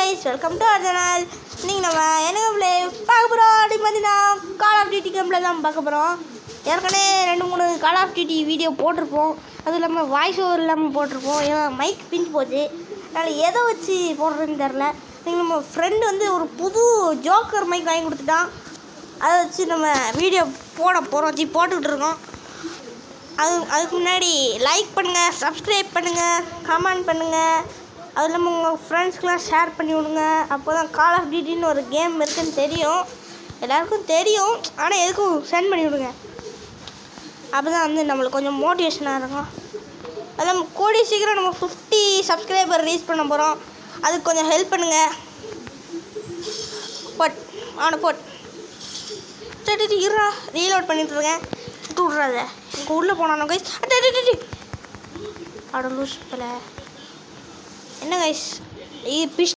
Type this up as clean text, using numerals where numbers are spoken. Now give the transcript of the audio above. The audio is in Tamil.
guys, welcome to our channel. இன்னைக்கு நம்ம என்ன கேம்ல பார்க்க போறோம் அப்படி பார்த்தீங்கன்னா கால் ஆஃப் டியூட்டி கேம்ல தான் பார்க்க போறோம். ஏற்கனவே 2-3 கால் ஆஃப் டியூட்டி வீடியோ போட்டிருப்போம். அது இல்லாமல் வாய்ஸ் ஓவர் இல்லாமல் போட்டிருப்போம். ஏன்னா மைக் பிஞ்சு போச்சு, அதனால் எதை வச்சு போடுறதுன்னு தெரில. நம்ம ஃப்ரெண்டு வந்து ஒரு புது ஜோக்கர் மைக் வாங்கி கொடுத்துட்டான். அதை வச்சு நம்ம வீடியோ போட்டுக்கிட்டு இருக்கோம். அதுக்கு முன்னாடி லைக் பண்ணுங்கள், சப்ஸ்கிரைப் பண்ணுங்கள், கமெண்ட் பண்ணுங்கள். அது இல்லாமல் உங்கள் ஃப்ரெண்ட்ஸ்க்கெலாம் ஷேர் பண்ணி விடுங்க. அப்போ தான் கால் ஆஃப் டியூட்டின்னு ஒரு கேம் இருக்குதுன்னு தெரியும், எல்லாருக்கும் தெரியும். ஆனால் எதுக்கும் சென்ட் பண்ணி விடுங்க. அப்போ தான் வந்து நம்மளுக்கு கொஞ்சம் மோட்டிவேஷனாக இருக்கும். அது நம்ம கூடிய சீக்கிரம் நம்ம 50 சப்ஸ்கிரைபர் ரீச் பண்ண போகிறோம். அதுக்கு கொஞ்சம் ஹெல்ப் பண்ணுங்கள். போட் இருடா, ரீலோட் பண்ணிட்டு இருக்கேன். விட்றாத, இங்கே உள்ளே போனானோ கைஸ். அட லூஸ் போல என்ன கைஸ்,